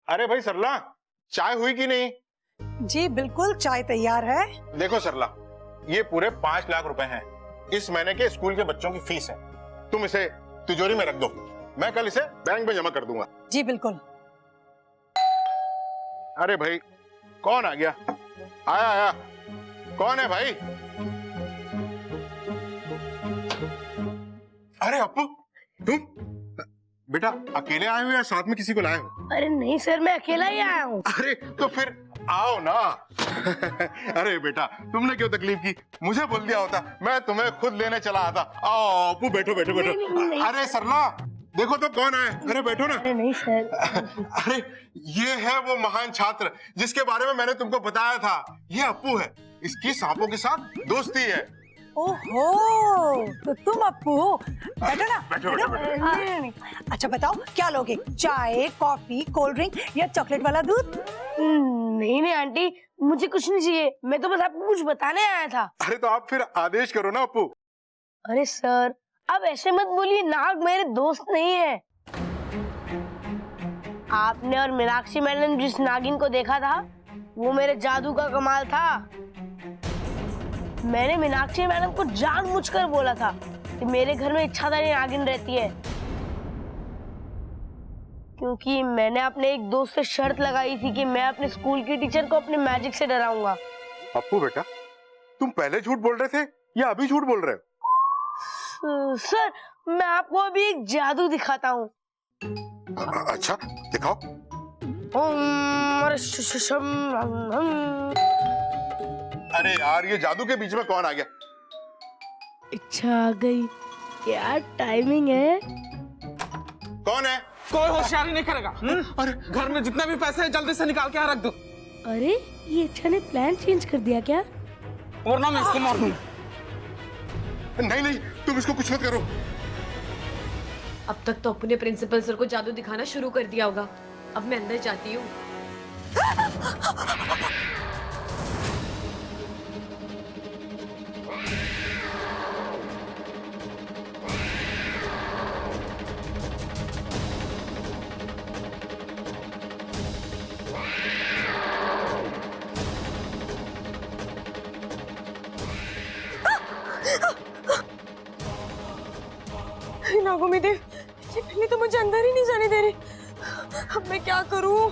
अरे भाई सरला, चाय हुई कि नहीं? जी बिल्कुल, चाय तैयार है। देखो सरला, ये पूरे 5 लाख रुपए हैं। इस महीने के स्कूल के बच्चों की फीस है। तुम इसे तिजोरी में रख दो, मैं कल इसे बैंक में जमा कर दूंगा। जी बिल्कुल। अरे भाई, कौन आ गया? आया आया, कौन है भाई? अरे अपू, तुम बेटा अकेले आए हो या साथ में किसी को लाए हो? अरे नहीं सर, मैं अकेला ही आया हूँ। अरे तो फिर आओ ना। अरे बेटा, तुमने क्यों तकलीफ की? मुझे बोल दिया होता, मैं तुम्हें खुद लेने चला आता। आओ अपू, बैठो बैठो बैठो। नहीं। अरे सरला, देखो तो कौन आए। अरे बैठो ना। अरे नहीं सर। अरे ये है वो महान छात्र जिसके बारे में मैंने तुमको बताया था। ये अप्पू है, इसकी सांपों के साथ दोस्ती है। ओहो, तो तुम अप्पू हो। बैठो ना। बैठो बैठो बैठो। नहीं। अच्छा बताओ, क्या लोगे? चाय, कॉफी, कोल्ड ड्रिंक या चॉकलेट वाला दूध? नहीं आंटी, मुझे कुछ नहीं चाहिए। मैं तो बस आपको कुछ बताने आया था। अरे तो आप फिर आदेश करो ना अप्पू। अरे सर, अब ऐसे मत बोलिए, नाग मेरे दोस्त नहीं है। आपने और मीनाक्षी मैडम जिस नागिन को देखा था, वो मेरे जादू का कमाल था। मैंने मीनाक्षी मैडम को जानबूझकर बोला था कि मेरे घर में इच्छाधारी नागिन रहती है, क्योंकि मैंने अपने एक दोस्त से शर्त लगाई थी कि मैं अपने स्कूल की टीचर को अपने मैजिक से डराऊंगा। अप्पू बेटा, तुम पहले झूठ बोल रहे थे या अभी झूठ बोल रहे हो? सर, मैं आपको अभी एक जादू दिखाता हूँ। अच्छा दिखाओ। अरे यार, ये जादू के बीच में कौन आ गया? इच्छा आ गई। क्या टाइमिंग है। कौन है? कोई होशियारी नहीं करेगा। अरे घर में जितने भी पैसे हैं जल्दी से निकाल के यहाँ रख दो, अरे ये इच्छा ने प्लान चेंज कर दिया क्या? वरना मैं इसको मार दूंगा। नहीं नहीं, तुम इसको कुछ मत करो। अब तक तो अपने प्रिंसिपल सर को जादू दिखाना शुरू कर दिया होगा। अब मैं अंदर जाती हूँ। नागोमी देव, ये बिल्ली तो मुझे अंदर ही नहीं जाने दे रही। अब मैं क्या करूं?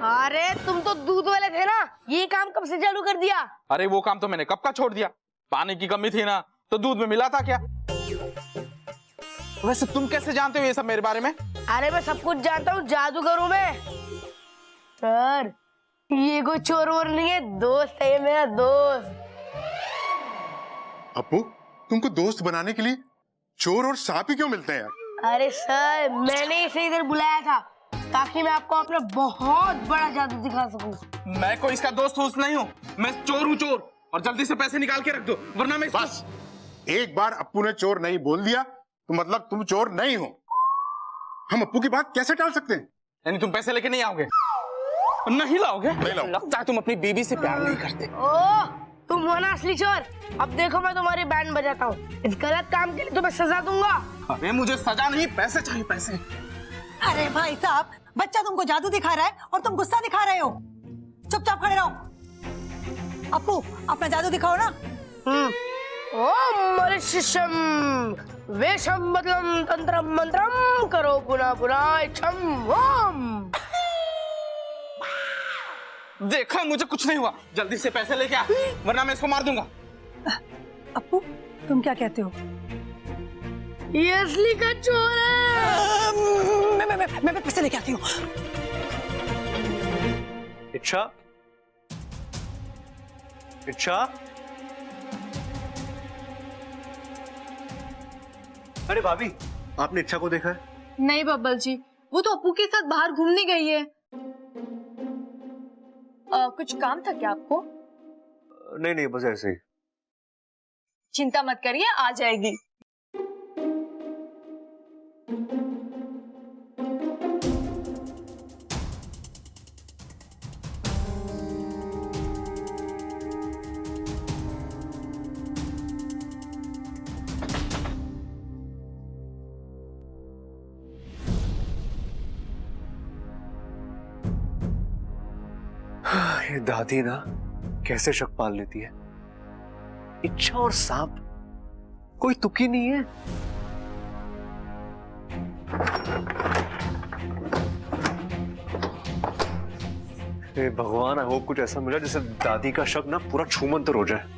अरे तुम तो दूध वाले थे ना, ये काम कब से चालू कर दिया? अरे वो काम तो मैंने कब का छोड़ दिया। पानी की कमी थी ना, तो दूध में मिला था क्या? वैसे तुम कैसे जानते हो ये सब मेरे बारे में? अरे मैं सब कुछ जानता हूँ, जादूगर हूँ मैं। सर, ये कोई चोर वोर नहीं है, दोस्त है ये मेरा दोस्त। अप्पू, तुमको दोस्त बनाने के लिए चोर और सांप ही क्यों मिलते हैं यार? अरे सर, मैंने इसे इधर बुलाया था ताकि मैं आपको अपना बहुत बड़ा जादू दिखा सकूं। मैं कोई इसका दोस्त वोस्त नहीं हूँ, मैं चोर हूँ चोर। और जल्दी से पैसे निकाल के रख दो, वरना मैं बस एक बार अप्पू ने चोर नहीं बोल दिया तो मतलब तुम चोर नहीं हो। हम अप्पू की बात कैसे टाल सकते हैं? यानी तुम पैसे लेके नहीं आओगे? नहीं लाओगे? नहीं लाऊं। लगता है तुम अपनी बीबी से प्यार नहीं करते। ओह, तुम हो ना असली चोर। अब देखो मैं तुम्हारी बैंड बजाता हूँ। इस गलत काम के लिए तुम्हें सजा दूंगा। अरे मुझे सजा नहीं, पैसे चाहिए, पैसे। अरे भाई साहब, बच्चा तुमको जादू दिखा रहा है और तुम गुस्सा दिखा रहे हो। चुपचाप खड़े रहो। अप्पू, अपना जादू दिखाओ ना। ओम मरिशिशम वेशम बदलम तंत्रम मंत्रम करो पुनः पुनः इच्छम ओम। देखा, मुझे कुछ नहीं हुआ। जल्दी से पैसे लेके आ, वरना मैं इसको मार दूंगा। अप्पू, तुम क्या कहते हो? ये असली का चोर है। मैं पैसे लेके आती हूँ। इच्छा, इच्छा, अरे भाभी, आपने इच्छा को देखा है? नहीं बब्बल जी, वो तो अप्पू के साथ बाहर घूमने गई है। कुछ काम था क्या आपको? नहीं नहीं, बस ऐसे ही। चिंता मत करिए, आ जाएगी। ये दादी ना कैसे शक पाल लेती है। इच्छा और सांप कोई तुकी नहीं है। हे भगवान, आई होप कुछ ऐसा मिला जिससे दादी का शक ना पूरा छूमंतर हो जाए।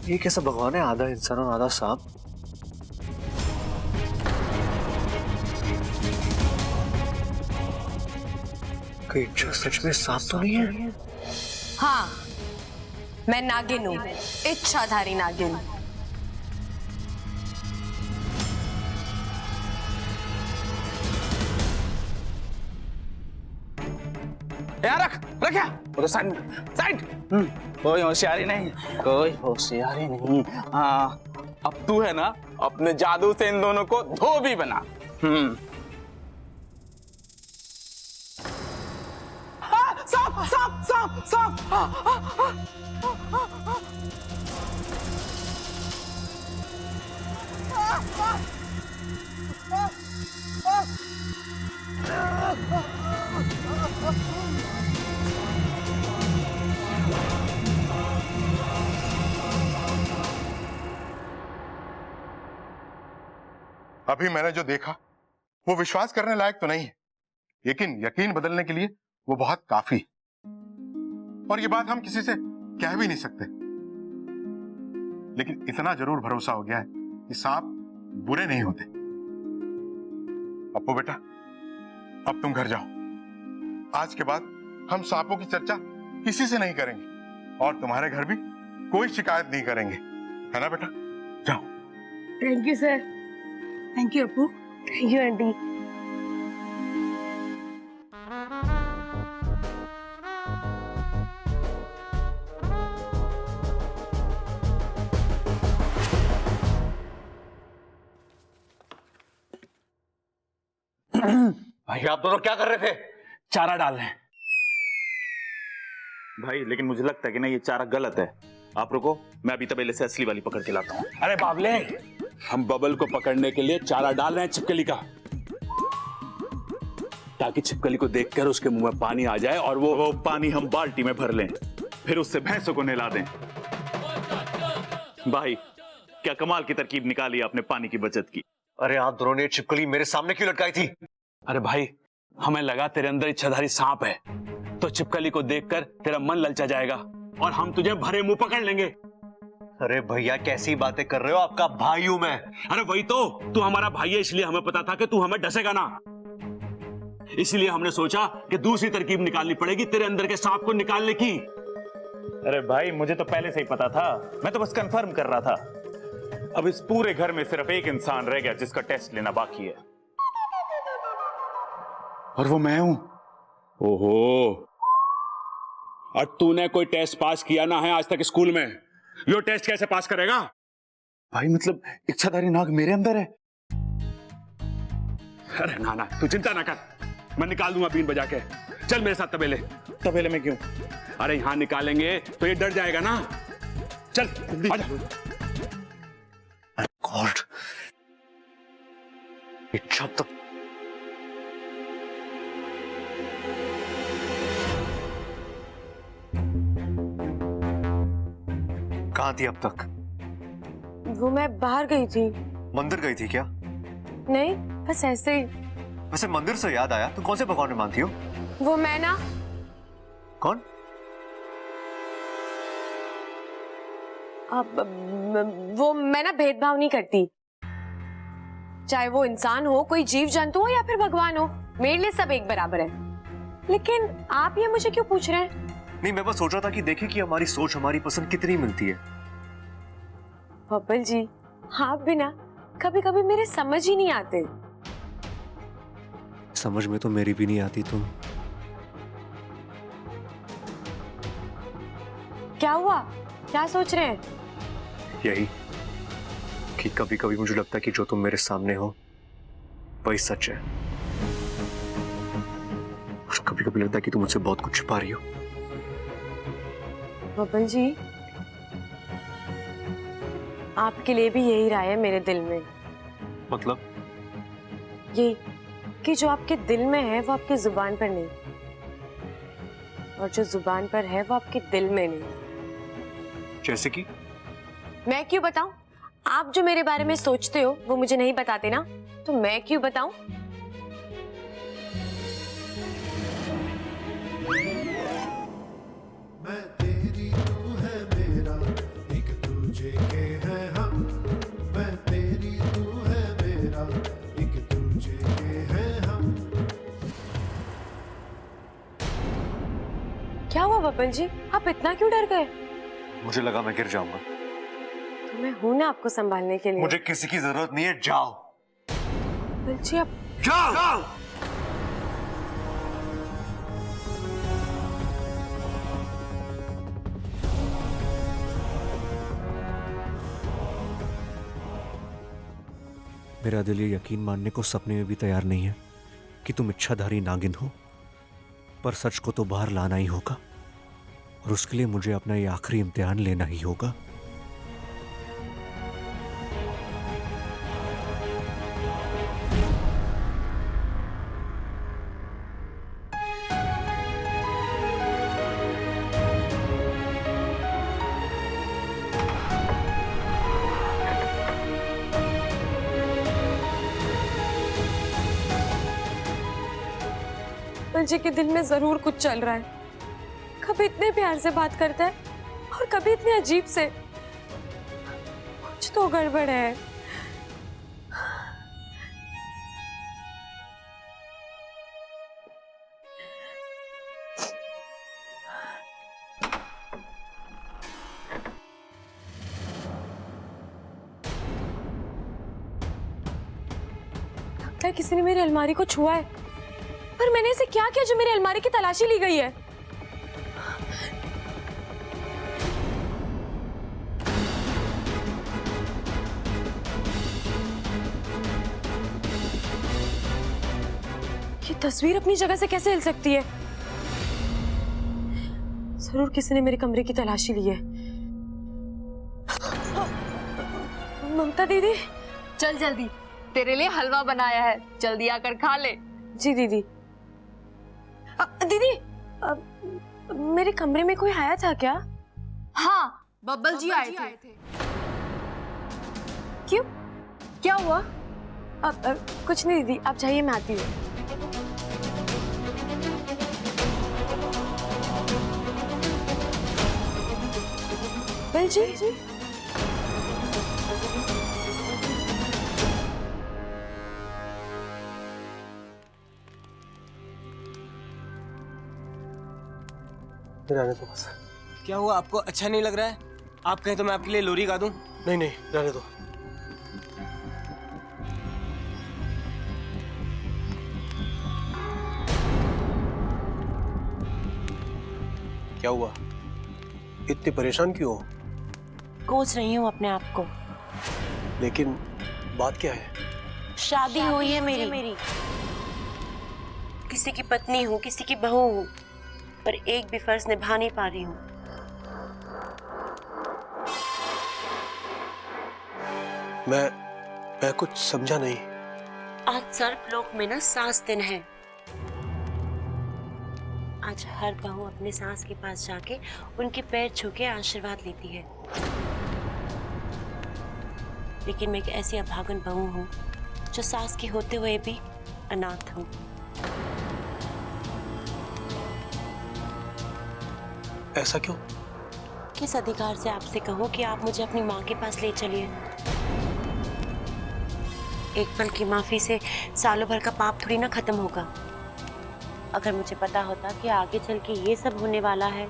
ये कैसा भगवान है, आधा इंसान और आधा सांप। कहीं इच्छा सच में सांप तो नहीं है? हाँ, मैं नागिन हूँ, इच्छाधारी नागिन। यार रख यार, साइड साइड। कोई होशियारी नहीं, कोई होशियारी नहीं। हाँ, अब तू है ना अपने जादू से इन दोनों को धोबी बना। सांप सांप सांप सांप। अभी मैंने जो देखा वो विश्वास करने लायक तो नहीं है, लेकिन यकीन बदलने के लिए वो बहुत काफी। और ये बात हम किसी से कह भी नहीं सकते, लेकिन इतना जरूर भरोसा हो गया है कि सांप बुरे नहीं होते। अप्पू बेटा, अब तुम घर जाओ। आज के बाद हम सांपों की चर्चा किसी से नहीं करेंगे और तुम्हारे घर भी कोई शिकायत नहीं करेंगे, है ना बेटा? जाओ। Thank you sir. Thank you Appu. Thank you aunty. भाई आप दोनों क्या कर रहे थे? चारा डाल रहे हैं भाई, लेकिन मुझे लगता है कि ना ये चारा गलत है। आप रुको, मैं अभी तबेले से असली वाली पकड़ के लाता हूँ। अरे बाबले, हम बबल को पकड़ने के लिए चारा डाल रहे हैं छिपकली का, ताकि छिपकली को देखकर उसके मुंह में पानी आ जाए और वो पानी हम बाल्टी में भर लें, फिर उससे भैंसों को नहला दें। भाई क्या कमाल की तरकीब निकाली आपने पानी की बचत की। अरे आप दोनों ने छिपकली मेरे सामने क्यों लटकाई थी? अरे भाई, हमें लगा तेरे अंदर इच्छाधारी सांप है, तो छिपकली को देखकर तेरा मन ललचा जाएगा और हम तुझे भरे मुंह पकड़ लेंगे। अरे भैया कैसी बातें कर रहे हो, आपका भाई हूं मैं। अरे वही तो, तू हमारा भाई है, इसलिए हमें पता था कि तू हमें डसेगा ना, इसलिए हमने सोचा कि दूसरी तरकीब निकालनी पड़ेगी तेरे अंदर के सांप को निकालने की। अरे भाई मुझे तो पहले से ही पता था, मैं तो बस कंफर्म कर रहा था। अब इस पूरे घर में सिर्फ एक इंसान रह गया जिसका टेस्ट लेना बाकी है, और वो मैं हूं। ओहो, और तूने कोई टेस्ट पास किया ना है आज तक स्कूल में, यो टेस्ट कैसे पास करेगा? भाई मतलब इच्छाधारी नाग मेरे अंदर है? अरे ना ना, तू चिंता ना कर, मैं निकाल दूंगा बीन बजा के। चल मेरे साथ तबेले। तबेले में क्यों? अरे यहां निकालेंगे तो ये डर जाएगा ना। चल आजा। गॉड, इच्छा तक कहां थी अब तक? वो मैं बाहर गई थी। मंदिर गई थी क्या? नहीं, बस ऐसे ही। वैसे मंदिर से याद आया, तुम कौन से भगवान में मानती हो? वो मैं ना, कौन? वो मैं ना भेदभाव नहीं करती, चाहे वो इंसान हो, कोई जीव जंतु हो या फिर भगवान हो, मेरे लिए सब एक बराबर है। लेकिन आप ये मुझे क्यों पूछ रहे हैं? नहीं, मैं बस सोच रहा था कि देखें कि हमारी सोच, हमारी पसंद कितनी मिलती है। बब्बल जी, आप भी ना कभी कभी मेरे समझ ही नहीं आते। समझ में तो मेरी भी नहीं आती तुम। क्या हुआ? क्या सोच रहे हैं? यही कि कभी कभी मुझे लगता है कि जो तुम मेरे सामने हो वही सच है, और कभी कभी लगता है कि तुम मुझसे बहुत कुछ छुपा रही हो। बबल जी, आपके लिए भी यही राय है मेरे दिल में। मतलब? ये कि जो आपके दिल में है वो आपकी जुबान पर नहीं, और जो जुबान पर है वो आपके दिल में नहीं। जैसे कि? मैं क्यों बताऊं? आप जो मेरे बारे में सोचते हो वो मुझे नहीं बताते ना, तो मैं क्यों बताऊं? मैं तेरी तू है मेरा, एक दूजे के हैं हम। मैं तेरी तू है मेरा, एक दूजे के हैं हम। क्या हुआ बबल जी, आप इतना क्यों डर गए? मुझे लगा मैं गिर जाऊंगा। तो मैं हूं ना आपको संभालने के लिए। मुझे किसी की जरूरत नहीं है, जाओ। बबल जी आप जाओ। मेरा दिल ये यकीन मानने को सपने में भी तैयार नहीं है कि तुम इच्छाधारी नागिन हो, पर सच को तो बाहर लाना ही होगा, और उसके लिए मुझे अपना ये आखिरी इम्तिहान लेना ही होगा। बबल जी के दिल में जरूर कुछ चल रहा है। कभी इतने प्यार से बात करता है और कभी इतने अजीब से। कुछ तो गड़बड़ है। लगता है किसी ने मेरी अलमारी को छुआ है, पर मैंने इसे क्या किया जो मेरी अलमारी की तलाशी ली गई है? ये तस्वीर अपनी जगह से कैसे हिल सकती है? जरूर किसी ने मेरे कमरे की तलाशी ली है। ममता दीदी, चल जल्दी, तेरे लिए हलवा बनाया है, जल्दी आकर खा ले। जी दीदी। दीदी, मेरे कमरे में कोई आया था क्या? हाँ, बब्बल जी आए थे। क्यों? क्या हुआ? कुछ नहीं दीदी, आप जाइए, मैं आती हूँ। बब्बल जी, रहने दो बस। क्या हुआ, आपको अच्छा नहीं लग रहा है? आप कहें तो मैं आपके लिए लोरी गा दूं? नहीं नहीं, रहने दो। क्या हुआ, इतनी परेशान क्यों हो? कोच रही हूँ अपने आप को। लेकिन बात क्या है? शादी हुई है मेरी। किसी की पत्नी हूँ, किसी की बहू हूँ, पर एक भी फर्ज निभा नहीं पा रही हूँ। मैं कुछ समझा नहीं। आज सर्पलोक में ना सास दिन है। आज हर बहू अपने सास के पास जाके उनके पैर छू के आशीर्वाद लेती है, लेकिन मैं एक ऐसी अभागन बहू हूँ जो सास के होते हुए भी अनाथ हूँ। ऐसा क्यों? किस अधिकार से आपसे कहूँ कि आप मुझे अपनी माँ के पास ले चलिए? एक पल की माफी से सालों भर का पाप थोड़ी ना खत्म होगा। अगर मुझे पता होता कि आगे चल के ये सब होने वाला है।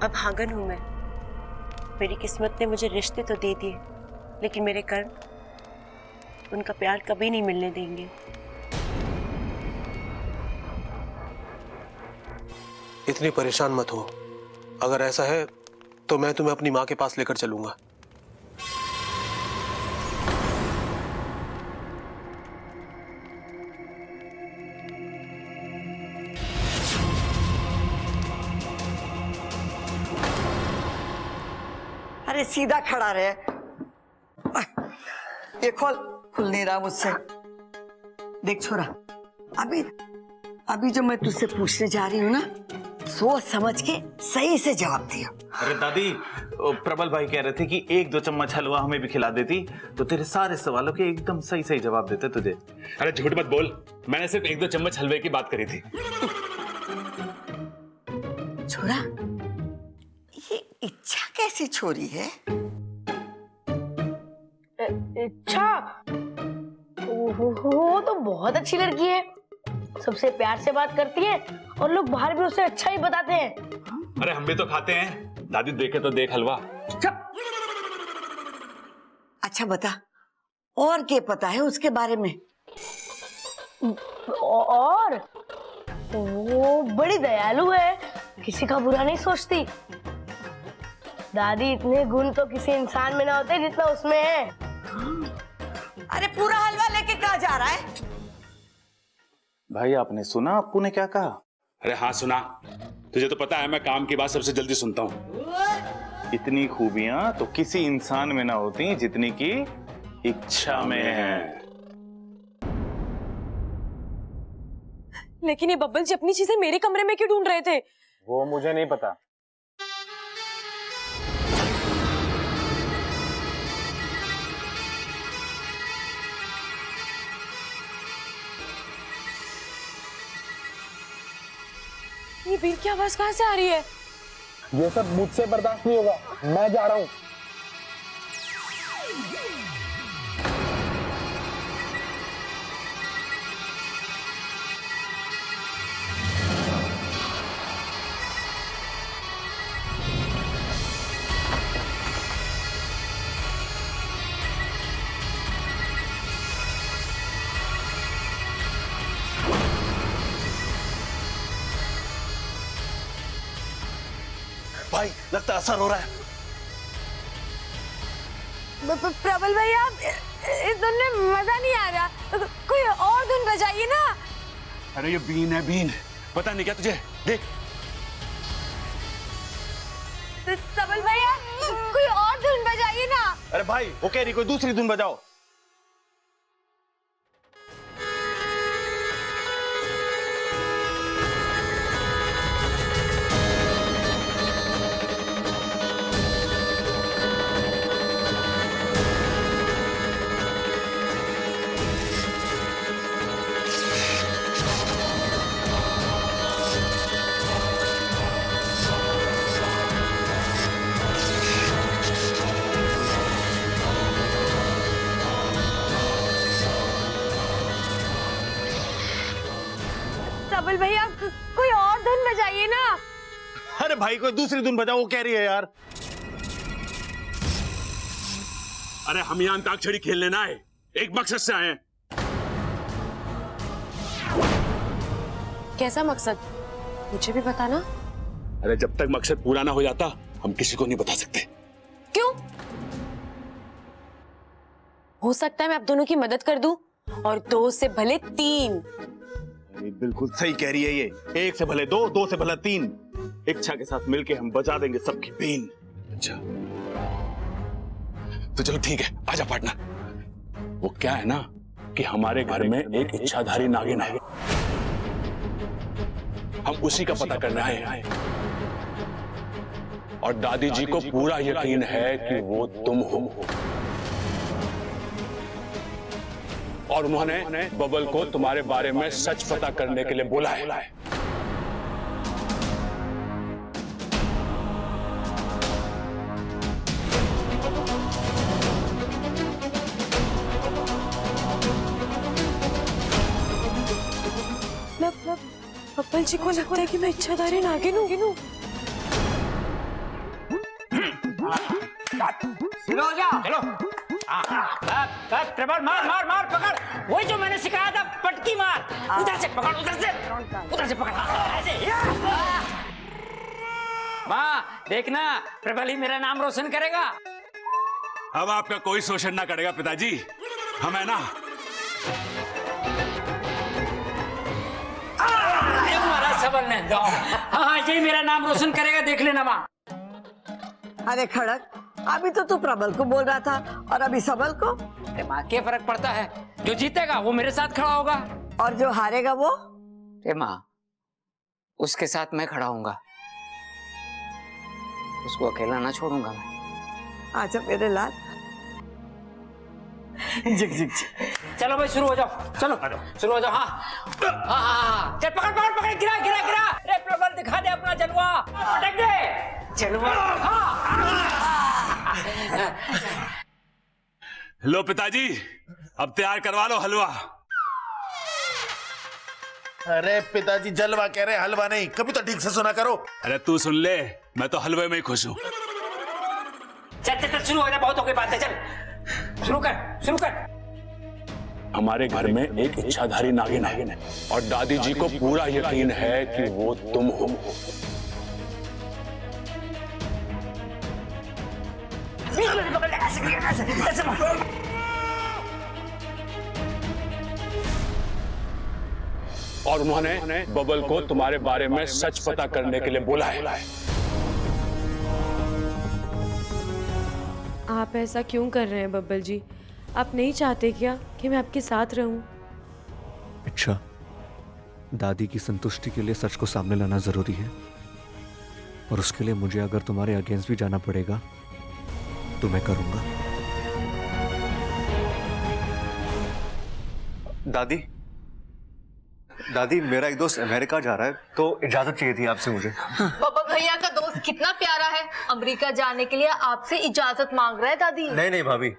अभागन हूं मैं। मेरी किस्मत ने मुझे रिश्ते तो दे दिए, लेकिन मेरे कर्म उनका प्यार कभी नहीं मिलने देंगे। इतनी परेशान मत हो, अगर ऐसा है तो मैं तुम्हें अपनी माँ के पास लेकर चलूंगा। अरे सीधा खड़ा रहे। ये खुल नहीं रहा मुझसे। देख छोरा, अभी जो मैं तुझसे पूछने जा रही हूँ ना, सोच समझ के सही से जवाब दिया। अरे दादी, प्रबल भाई कह रहे थे कि 1-2 चम्मच हलवा हमें भी खिला देती तो तेरे सारे सवालों के एकदम सही सही जवाब देते तुझे। अरे झूठ मत बोल, मैंने सिर्फ 1-2 चम्मच हलवे की बात करी थी। छोरा, ये इच्छा कैसी छोरी है? इच्छा? वो तो बहुत अच्छी लड़की है, सबसे प्यार से बात करती है और लोग बाहर भी उसे अच्छा ही बताते हैं। अरे हम भी तो खाते हैं, दादी देखे तो देख हलवा। अच्छा बता, और क्या पता है उसके बारे में? और वो बड़ी दयालु है, किसी का बुरा नहीं सोचती। दादी, इतने गुण तो किसी इंसान में ना होते जितना उसमें है। अरे पूरा हलवा लेके कहाँ जा रहा है? भाई आपने सुना अप्पू ने क्या कहा? अरे हाँ सुना, तुझे तो पता है मैं काम की बात सबसे जल्दी सुनता हूँ। इतनी खूबियां तो किसी इंसान में ना होती जितनी की इच्छा में है। लेकिन ये बब्बल जी अपनी चीजें मेरे कमरे में क्यों ढूंढ रहे थे? वो मुझे नहीं पता। ये बीर की आवाज कहाँ से आ रही है? ये सब मुझसे बर्दाश्त नहीं होगा, मैं जा रहा हूँ। भाई लगता असर हो रहा है। प्रबल भैया, इस धुन में मजा नहीं आ रहा, कोई और धुन बजाइए ना। अरे ये बीन है, बीन। पता नहीं क्या तुझे, देख। प्रबल भैया, कोई और धुन बजाइए ना। अरे भाई, वो कह रही कोई दूसरी धुन बजाओ। प्रबल भैया, कोई और धुन बजाइए ना। अरे भाई, कोई दूसरी धुन बजाओ, वो कह रही है यार। अरे हम यहाँ अंताक्षरी खेलने ना आए, एक मकसद से आए हैं। कैसा मकसद? मुझे भी बताना। अरे जब तक मकसद पूरा ना हो जाता, हम किसी को नहीं बता सकते। क्यों? हो सकता है मैं आप दोनों की मदद कर दूं, और 2 से भले 3। बिल्कुल सही कह रही है ये। 1 से भले 2, 2 से भले 3। इच्छा के साथ मिलके हम बजा देंगे सबकी बीन। अच्छा तो चलो ठीक है, आजा पार्टनर। वो क्या है ना कि हमारे घर में एक इच्छाधारी नागिन है, हम उसी का पता करने आए हैं। और दादी जी को पूरा यकीन है कि वो तुम हो, और उन्होंने बबल को तुम्हारे बारे में सच पता करने के लिए बोला है। बब्बल जी को लगता है कि मैं इच्छाधारी नागिन हूँ। चलो प्रबल, मार मार मार, पकड़। वही जो मैंने सिखाया था, पटकी मार। उधर से पकड़, उधर से पकड़। माँ, देखना प्रबल ही मेरा नाम रोशन करेगा। अब आपका कोई शोषण ना करेगा पिताजी, हम है ना। हमारा सबल ने दो। हाँ यही मेरा नाम रोशन करेगा, देख लेना माँ। अरे खड़क, अभी तो तू प्रबल को बोल रहा था और अभी सबल को। अरे माँ क्या फर्क पड़ता है, जो जीतेगा वो मेरे साथ खड़ा होगा और जो हारेगा वो। अरे माँ उसके साथ मैं खड़ा होऊंगा, उसको अकेला ना छोड़ूंगा मैं। आजा मेरे लाल। जिग जिग चलो भाई शुरू हो जाओ, चलो शुरू हो जाओ। हाँ हाँ हाँ चल पकड़ पकड़ पकड़, गिरा गिरा गिरा। अरे प्रबल दिखा दे अपना जलवा, पटक दे जलवा। लो पिताजी अब तैयार करवा लो हलवा। अरे पिताजी जलवा कह रहे, हलवा नहीं। कभी तो ठीक से सुना करो। अरे तू सुन ले, मैं तो हलवे में ही खुश हूँ। चल चल चल शुरू हो जा, बहुत हो गई बातें, चल शुरू कर शुरू कर। हमारे घर में एक इच्छाधारी नागिन है और दादी जी को पूरा यकीन है कि वो तुम हो। और उन्होंने बबल को तुम्हारे बारे में सच पता करने के लिए बोला है। आप ऐसा क्यों कर रहे हैं बब्बल जी? आप नहीं चाहते क्या कि मैं आपके साथ रहूं? अच्छा, दादी की संतुष्टि के लिए सच को सामने लाना जरूरी है, और उसके लिए मुझे अगर तुम्हारे अगेंस्ट भी जाना पड़ेगा तो मैं करूंगा। दादी दादी, मेरा एक दोस्त अमेरिका जा रहा है तो इजाजत चाहिए थी आपसे मुझे। बब्बा भैया का दोस्त कितना प्यारा है, अमेरिका जाने के लिए आपसे इजाजत मांग रहा है दादी। नहीं नहीं भाभी,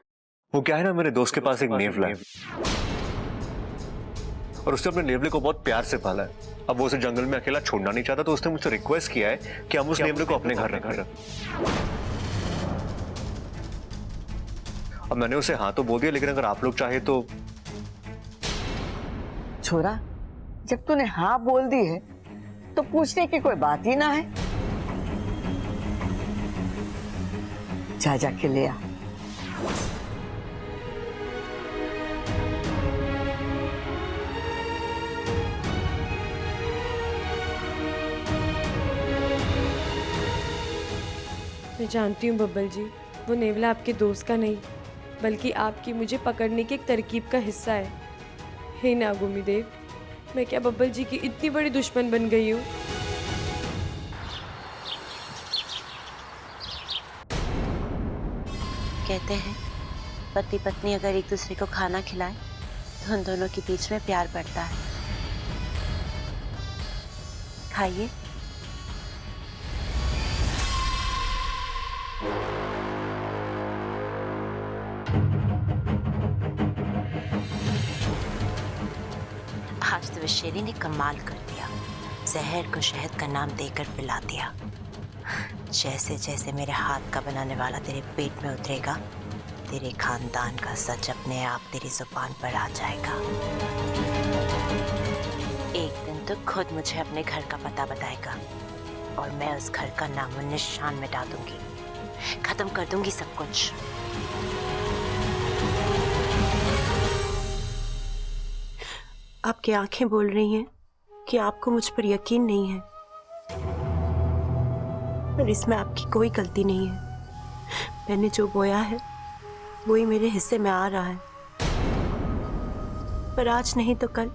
वो क्या है ना, मेरे दोस्त के पास एक नेवला है और उसने अपने नेवले को बहुत प्यार से पाला है। अब वो उसे जंगल में अकेला छोड़ना नहीं चाहता, तो उसने मुझसे रिक्वेस्ट किया है कि हम उस नेवले को अपने घर रखें। अब मैंने उसे हाँ तो बोल दिया, लेकिन अगर आप लोग चाहे तो। छोरा, जब तूने हाँ बोल दी है तो पूछने की कोई बात ही ना है। जा जाके ले आ। मैं जानती हूँ बब्बल जी, वो नेवला आपके दोस्त का नहीं बल्कि आपकी मुझे पकड़ने की एक तरकीब का हिस्सा है। हे नागुमी देव, मैं क्या बब्बल जी की इतनी बड़ी दुश्मन बन गई हूँ? कहते हैं पति पत्नी अगर एक दूसरे को खाना खिलाए तो उन दोनों के बीच में प्यार बढ़ता है। खाइए। आज तो शेरी ने कमाल कर दिया, जहर को शहद का नाम देकर पिला दिया। जैसे जैसे मेरे हाथ का बनाने वाला तेरे पेट में उतरेगा, तेरे खानदान का सच अपने आप तेरी जुबान पर आ जाएगा। एक दिन तो खुद मुझे अपने घर का पता बताएगा और मैं उस घर का नामो निशान मिटा दूंगी, खत्म कर दूंगी सब कुछ। आपकी आंखें बोल रही हैं कि आपको मुझ पर यकीन नहीं है, पर इसमें आपकी कोई गलती नहीं है। मैंने जो बोया है वही मेरे हिस्से में आ रहा है, पर आज नहीं तो कल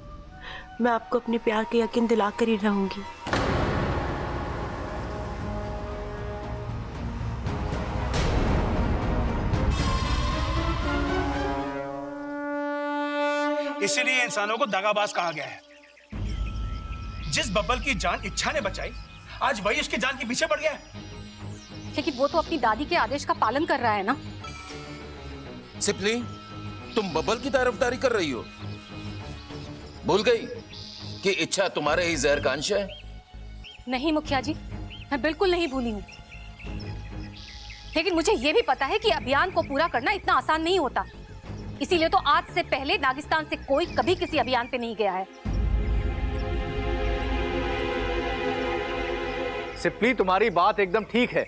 मैं आपको अपने प्यार का यकीन दिलाकर ही रहूंगी। इसीलिए इंसानों को दगाबाज कहा गया है। जिस बब्बल की जान इच्छा ने बचाई, आज वही उसकी जान के पीछे पड़ गया है। लेकिन वो तो अपनी दादी के आदेश का पालन कर रहा है ना। सिपली, तुम बब्बल की तरफदारी कर रही हो? भूल गई कि इच्छा तुम्हारे ही जहर का अंश है? नहीं मुखिया जी, मैं बिल्कुल नहीं भूली हूँ, लेकिन मुझे ये भी पता है कि अभियान को पूरा करना इतना आसान नहीं होता। इसीलिए तो आज से पहले नागिस्तान से कोई कभी किसी अभियान पे नहीं गया है। सिपली, तुम्हारी बात एकदम ठीक है,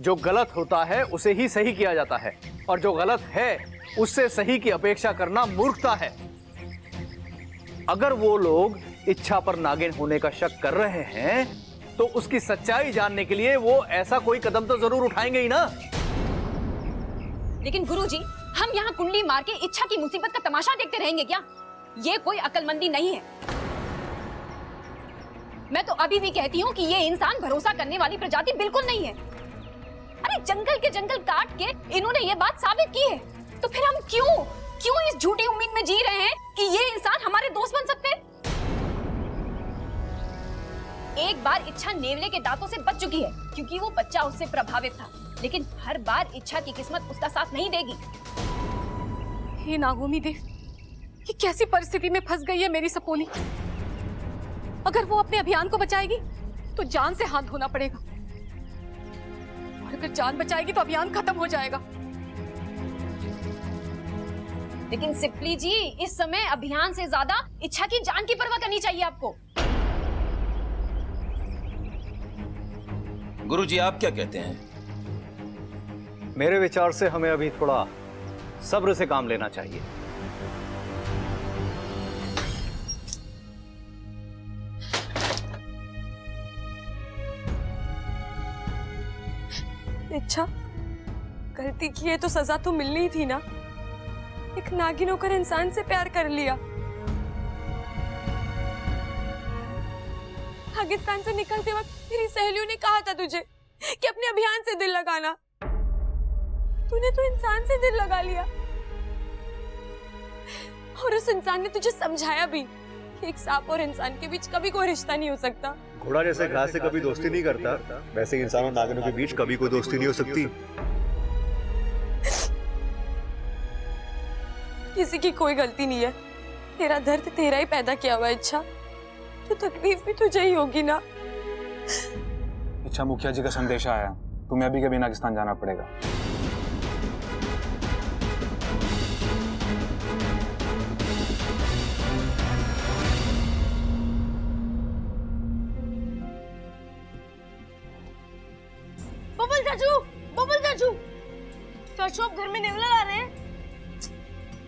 जो गलत होता है उसे ही सही किया जाता है, और जो गलत है उससे सही की अपेक्षा करना मूर्खता है। अगर वो लोग इच्छा पर नागिन होने का शक कर रहे हैं तो उसकी सच्चाई जानने के लिए वो ऐसा कोई कदम तो जरूर उठाएंगे ही ना। लेकिन गुरुजी, हम यहाँ कुंडली मार के इच्छा की मुसीबत का तमाशा देखते रहेंगे क्या? ये कोई अक्लमंदी नहीं है। मैं तो अभी भी कहती हूँ कि ये इंसान भरोसा करने वाली प्रजाति बिल्कुल नहीं है। अरे जंगल के जंगल काट के इन्होंने ये बात साबित की है, तो फिर हम क्यों इस झूठी उम्मीद में जी रहे हैं कि ये इंसान हमारे दोस्त बन सकते हैं? एक बार इच्छा नेवले के दांतों से बच चुकी है क्योंकि वो बच्चा उससे प्रभावित था, लेकिन हर बार इच्छा की किस्मत उसका साथ नहीं देगी। हे नागोमी देव, ये कैसी परिस्थिति में फंस गई है मेरी सपोली। अगर वो अपने अभियान को बचाएगी तो जान से हाथ धोना पड़ेगा, और अगर जान बचाएगी तो अभियान खत्म हो जाएगा। लेकिन सिप्ली जी, इस समय अभियान से ज्यादा इच्छा की जान की परवाह करनी चाहिए आपको। गुरुजी, आप क्या कहते हैं? मेरे विचार से हमें अभी थोड़ा सब्र से काम लेना चाहिए। इच्छा, गलती की है तो सजा तो मिलनी ही थी ना। एक नागिन होकर इंसान से प्यार कर लिया। पाकिस्तान से निकलते वक्त मेरी सहेलियों ने कहा था तुझे कि अपने अभियान से दिल लगाना। तूने तो इंसान से दिल लगा लिया, और उस इंसान ने तुझे समझाया भी कि एक सांप और इंसान के बीच कभी कोई रिश्ता नहीं हो सकता। घोड़ा जैसे घास से कभी दोस्ती नहीं करता, वैसे इंसान और नागिनों के बीच कभी कोई दोस्ती नहीं हो सकती। किसी की कोई गलती नहीं है। तेरा दर्द तेरा ही पैदा किया हुआ है इच्छा, तो तकलीफ भी तुझे ही होगी ना। इच्छा, मुखिया जी का संदेश आया, तुम्हें अभी के अभी नागिस्तान जाना पड़ेगा। बबल चाचू, बबल चाचू, चाचू आप घर में नेवला ला रहे हैं?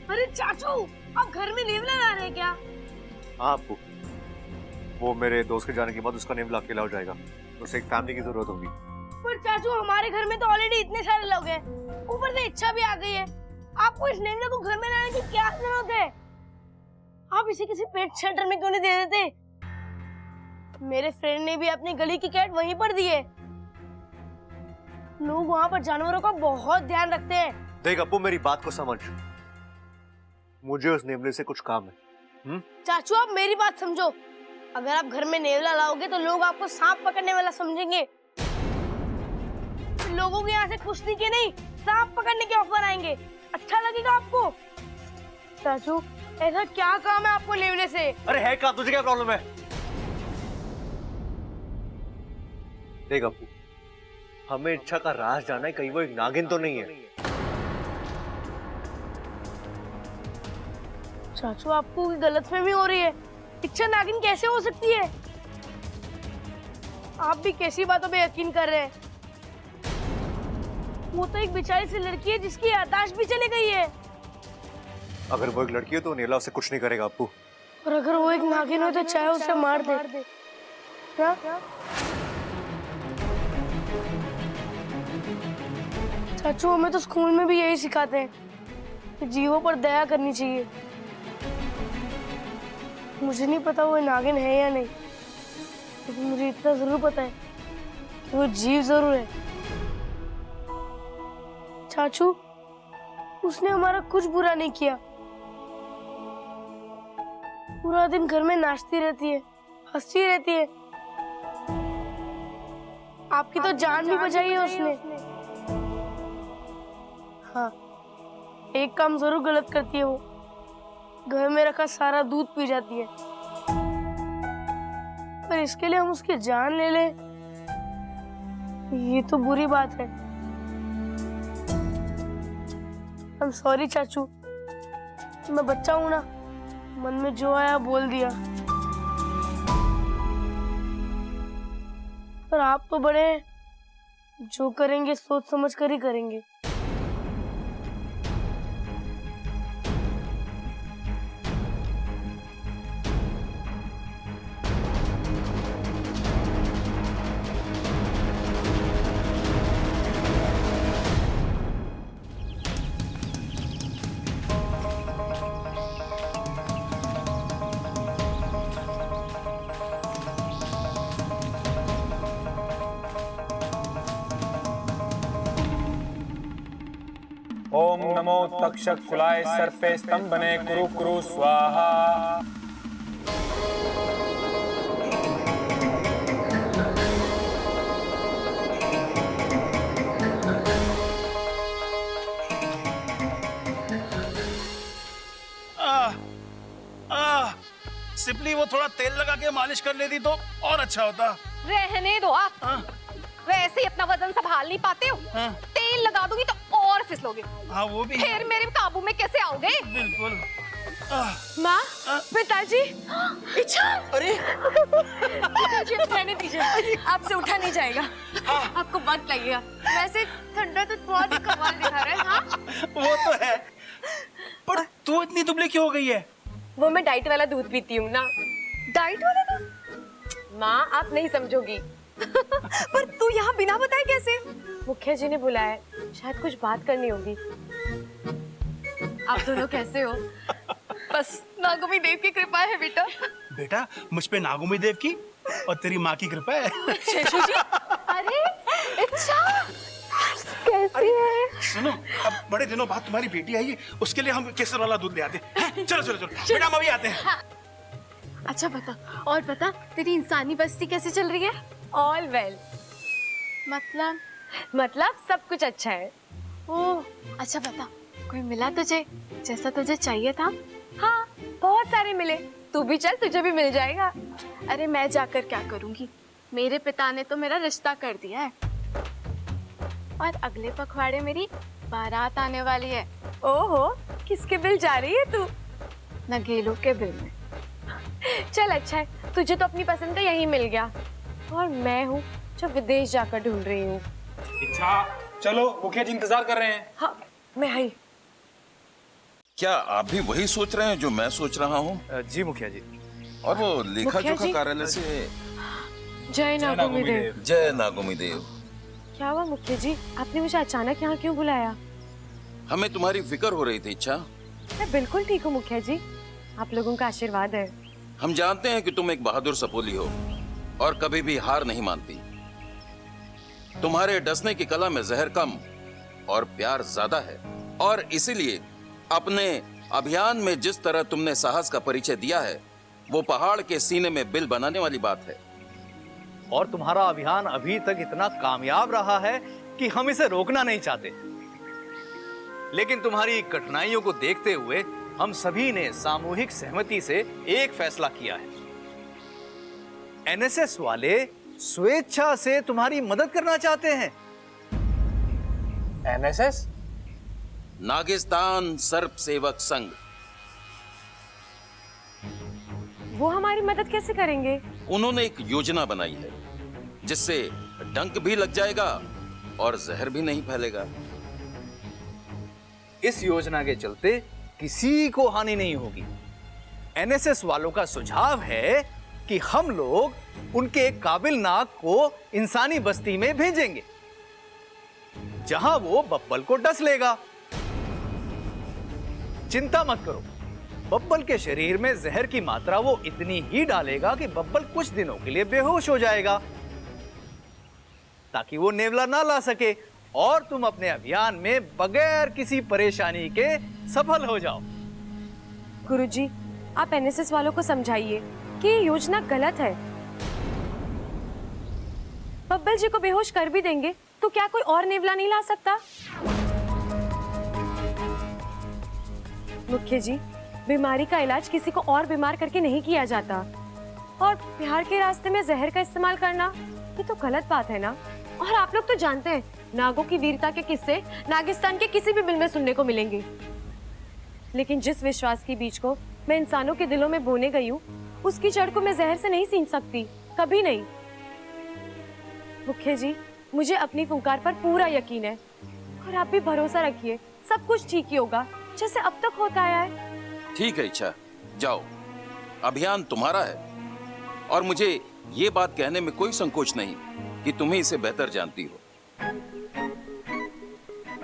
अरे चाचू, आप घर में नेवला ला रहे हैं क्या? आपको वो मेरे दोस्त के जाने के बाद उसका नेवला अकेला हो जाएगा, उसे एक फैमिली की जरूरत होगी। पर चाचू, हमारे घर में तो ऑलरेडी इतने सारे लोग हैं, ऊपर से इच्छा भी आ गई है। आपको इस नेवले को घर में लाने की क्या जरूरत है? आप इसे किसी पेट शेल्टर में क्यों नहीं दे देते? मेरे फ्रेंड ने भी अपनी गली की कैट वहीं पर दी है। लोग वहाँ पर जानवरों का बहुत ध्यान रखते हैं। देख अप्पू, मेरी बात को समझ, मुझे उस नेवले से कुछ काम है। चाचू, आप मेरी बात समझो। अगर आप घर में नेवला लाओगे तो लोग आपको सांप पकड़ने वाला समझेंगे। लोगों के यहाँ से कुश्ती के नहीं, सांप पकड़ने के ऑफर आएंगे। अच्छा लगेगा आपको? चाचू, ऐसा क्या काम है आपको नेवले से? अरे है काम, तुझे क्या प्रॉब्लम है? देख अप्पू, हमें इच्छा का राज जानना है, कहीं वो एक नागिन तो नहीं है। चाचू, आपको गलतफहमी हो रही है। इच्छा नागिन कैसे हो सकती है? आप भी कैसी बातों पे यकीन कर रहे हैं? वो तो एक बेचारी सी लड़की है जिसकी याददाश्त भी चली गई है। अगर वो एक लड़की है तो नेवला उसे कुछ नहीं करेगा अप्पू। और अगर वो एक नागिन हो तो चाहे उसे मार दे। क्या? चाचू, हमें तो स्कूल में भी यही सिखाते हैं कि जीवों पर दया करनी चाहिए। मुझे नहीं पता वो नागिन है या नहीं, लेकिन मुझे इतना जरूर पता है कि वो जीव जरूर है। चाचू, उसने हमारा कुछ बुरा नहीं किया। पूरा दिन घर में नाचती रहती है, हंसती रहती है। आपकी तो जान भी बचाई है उसने। हाँ, एक काम जरूर गलत करती है वो, घर में रखा सारा दूध पी जाती है। पर इसके लिए हम उसकी जान ले लें, ये तो बुरी बात है। I'm sorry चाचू, मैं बच्चा हूं ना, मन में जो आया बोल दिया। पर आप तो बड़े हैं, जो करेंगे सोच समझ कर ही करेंगे। ओम नमो तक्षक कुलाय सर्पे स्तंभने कुरु कुरु स्वाहा। सिपली वो थोड़ा तेल लगा के मालिश कर लेती तो और अच्छा होता। रहने दो आप। वैसे ही अपना वजन संभाल नहीं पाते हो। तेल लगा दूंगी तो और फिसलोगे। हाँ वो भी। फिर मेरे काबू में कैसे आओगे? बिल्कुल। माँ, पिताजी, इच्छा। अरे पिताजी रहने दीजिए, आपसे उठा नहीं जाएगा। आपको वक्त लगेगा। वैसे ठंडा तो बहुत ही कमाल दिखा रहा है। हाँ? वो तो है, पर तू इतनी दुबली क्यों हो गई है? वो मैं डाइट वाला दूध पीती हूँ ना। डाइट वाला दूध? माँ आप नहीं समझोगी। पर तू यहाँ बिना बताए कैसे? मुखिया जी ने बुलाया, शायद कुछ बात करनी होगी। आप दोनों कैसे हो? बस नागोमी देव की कृपा है बेटा। बेटा मुझ पे नागोमी देव की और तेरी माँ की कृपा है। शेषू जी, अरे इच्छा कैसी है? सुनो, अब बड़े दिनों बाद तुम्हारी बेटी आई है, उसके लिए हम केसर वाला दूध ले आते हैं। चलो चलो चलो बेटा, हम अभी आते हैं। हाँ। अच्छा बता, और बता तेरी इंसानी बस्ती कैसे चल रही है? All well. मतलब सब कुछ अच्छा है। ओह अच्छा बता, कोई मिला तुझे जैसा तुझे चाहिए था? हाँ बहुत सारे मिले, तू भी चल तुझे भी मिल जाएगा। अरे मैं जाकर क्या करूंगी, मेरे पिता ने तो मेरा रिश्ता कर दिया है और अगले पखवाड़े मेरी बारात आने वाली है। ओहो, किसके बिल जा रही है तू? नगेलो के बिल में। चल अच्छा है, तुझे तो अपनी पसंद का यही मिल गया और मैं हूँ जो विदेश जाकर ढूंढ रही हूँ। इच्छा चलो, मुखिया जी इंतजार कर रहे हैं। हाँ मैं आई। क्या आप भी वही सोच रहे हैं जो मैं सोच रहा हूँ? जी मुखिया जी। और वो लेखा मुखिया जोखा जी। कार्यालय से जय नागोमी देव। जय नागोमी देव। क्या हुआ मुखिया जी, आपने मुझे अचानक यहाँ क्यों बुलाया? हमें तुम्हारी फिक्र हो रही थी इच्छा। मैं बिल्कुल ठीक हूँ मुखिया जी, आप लोगों का आशीर्वाद है। हम जानते हैं कि तुम एक बहादुर सपोली हो और कभी भी हार नहीं मानती। तुम्हारे डसने की कला में जहर कम और प्यार ज्यादा है, और इसीलिए अपने अभियान में जिस तरह तुमने साहस का परिचय दिया है, वो पहाड़ के सीने में बिल बनाने वाली बात है। और तुम्हारा अभियान अभी तक इतना कामयाब रहा है कि हम इसे रोकना नहीं चाहते। लेकिन तुम्हारी कठिनाइयों को देखते हुए हम सभी ने सामूहिक सहमति से एक फैसला किया है। एनएसएस वाले स्वेच्छा से तुम्हारी मदद करना चाहते हैं। एनएसएस? नागिस्तान सर्प सेवक संघ। वो हमारी मदद कैसे करेंगे? उन्होंने एक योजना बनाई है जिससे डंक भी लग जाएगा और जहर भी नहीं फैलेगा। इस योजना के चलते किसी को हानि नहीं होगी। एनएसएस वालों का सुझाव है कि हम लोग उनके एक काबिल नाग को इंसानी बस्ती में भेजेंगे, जहां वो बब्बल को डस लेगा। चिंता मत करो, बब्बल के शरीर में जहर की मात्रा वो इतनी ही डालेगा कि बब्बल कुछ दिनों के लिए बेहोश हो जाएगा, ताकि वो नेवला ना ला सके और तुम अपने अभियान में बगैर किसी परेशानी के सफल हो जाओ। गुरुजी, आप एनएसएस वालों को समझाइए कि ये योजना गलत है। बब्बल जी को बेहोश कर भी देंगे तो क्या कोई और नेवला नहीं ला सकता? मुखिया जी, बीमारी का इलाज किसी को और बीमार करके नहीं किया जाता, और प्यार के रास्ते में जहर का इस्तेमाल करना ये तो गलत बात है ना। और आप लोग तो जानते हैं, नागों की वीरता के किस्से नागिस्तान के किसी भी बिल में सुनने को मिलेंगे। लेकिन जिस विश्वास के बीज को मैं इंसानों के दिलों में बोने गई हूँ, उसकी जड़ को मैं जहर से नहीं सींच सकती, कभी नहीं। मुखिया जी, मुझे अपनी फुंकार पर पूरा यकीन है और आप भी भरोसा रखिए, सब कुछ ठीक ही होगा जैसे अब तक होता आया है। ठीक है इच्छा, जाओ, अभियान तुम्हारा है और मुझे ये बात कहने में कोई संकोच नहीं कि तुम्हें इसे बेहतर जानती हो।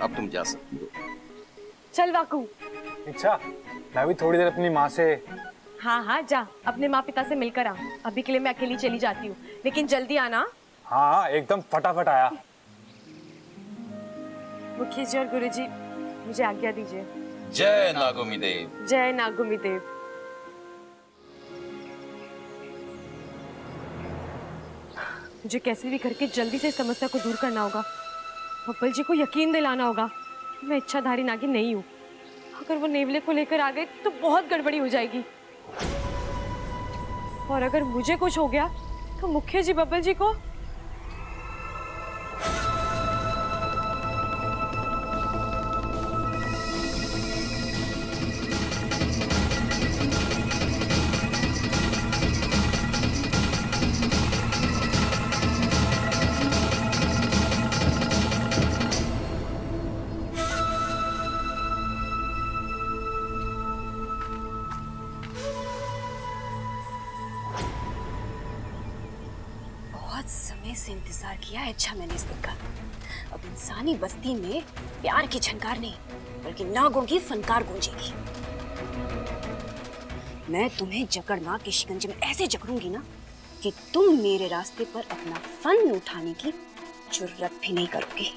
अब तुम जा सकती हो। चल वाकू। इच्छा, मैं भी थोड़ी देर अपनी माँ से। हाँ हाँ जा, अपने माँ पिता से मिलकर आ। अभी के लिए मैं अकेली चली जाती हूँ, लेकिन जल्दी आना। हाँ एकदम फटाफट आया। मुखिया जी और गुरुजी, मुझे आज्ञा दीजिए। जय नागोमी देव। जय नागुमी देव। मुझे कैसे भी करके जल्दी से इस समस्या को दूर करना होगा। बब्बल जी को यकीन दिलाना होगा कि मैं इच्छाधारी नागिन नहीं हूँ। अगर वो नेवले को लेकर आ गए तो बहुत गड़बड़ी हो जाएगी, और अगर मुझे कुछ हो गया तो मुखिया जी बब्बल जी को। समय से इंतजार किया है अच्छा मैंने इस दिन का। अब इंसानी बस्ती में प्यार की झनकार नहीं बल्कि नागों की फनकार गूंजेगी। मैं तुम्हें जकड़ना के शिकंजे में ऐसे जकड़ूंगी ना कि तुम मेरे रास्ते पर अपना फन उठाने की जुर्रत भी नहीं करोगी।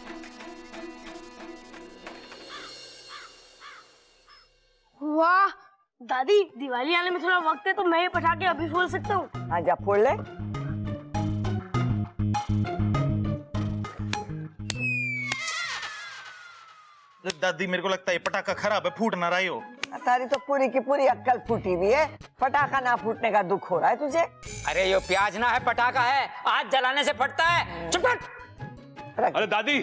वाह दादी, दिवाली आने में थोड़ा वक्त है तो मैं ये पटाखे अभी फोड़ सकता हूँ। हाँ जा फोड़ ले। दादी मेरे को लगता है पटाखा खराब है, फूट ना रही हो। तारी तो पूरी की पूरी अक्कल फूटी हुई है, पटाखा ना फूटने का दुख हो रहा है तुझे। अरे ये प्याज ना है, पटाखा है, आज जलाने से फटता है। चुप कर। अरे दादी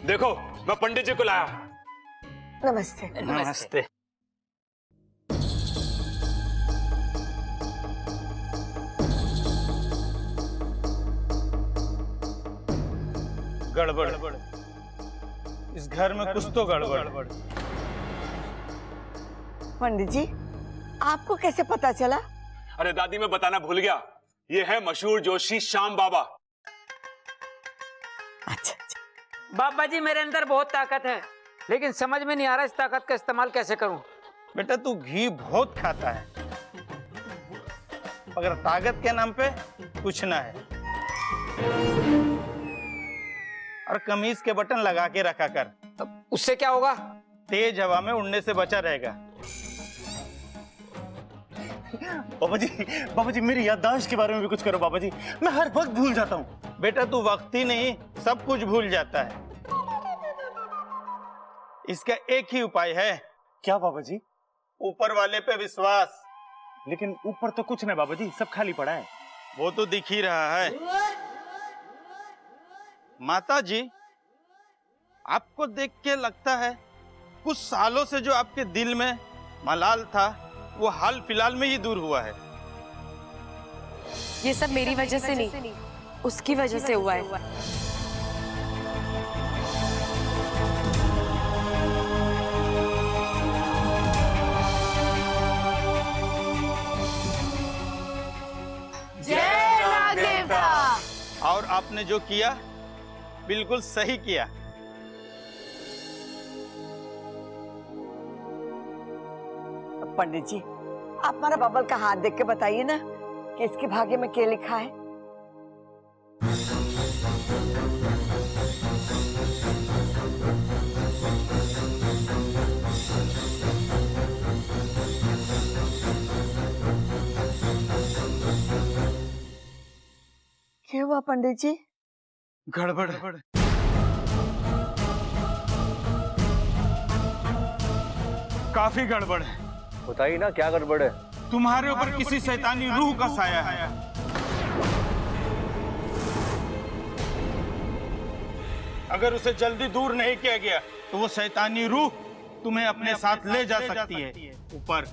देखो, मैं पंडित जी को लाया। नमस्ते। नमस्ते। गड़बड़, इस घर में कुछ तो गड़बड़। पंडित जी, आपको कैसे पता चला? अरे दादी मैं बताना भूल गया, ये है मशहूर जोशी श्याम बाबा। अच्छा। बाबा जी मेरे अंदर बहुत ताकत है, लेकिन समझ में नहीं आ रहा इस ताकत का इस्तेमाल कैसे करूं। बेटा तू घी बहुत खाता है, मगर ताकत के नाम पे कुछ ना है। और कमीज के बटन लगा के रखा कर, उससे क्या होगा? तेज हवा में उड़ने से बचा रहेगा। बाबा जी मेरी याददाश्त के बारे में भी कुछ करो बाबा जी, मैं हर वक्त भूल जाता हूँ। बेटा तू वक्त ही नहीं सब कुछ भूल जाता है। इसका एक ही उपाय है। क्या बाबा जी? ऊपर वाले पे विश्वास। लेकिन ऊपर तो कुछ नहीं बाबा जी, सब खाली पड़ा है। वो तो दिख ही रहा है। माता जी आपको देख के लगता है कुछ सालों से जो आपके दिल में मलाल था वो हाल फिलहाल में ही दूर हुआ है। ये सब मेरी वजह से नहीं, उसकी वजह से हुआ है। जय नाग देवता। और आपने जो किया बिल्कुल सही किया। पंडित जी, आप हमारा बबल का हाथ देख के बताइए ना कि इसके भाग्य में क्या लिखा है। क्या हुआ पंडित जी? गड़बड़। काफी गड़बड़ है। बताइए ना क्या गड़बड़ है? तुम्हारे ऊपर किसी शैतानी रूह का साया है। अगर उसे जल्दी दूर नहीं किया गया तो वो शैतानी रूह तुम्हें अपने साथ ले जा सकती है ऊपर।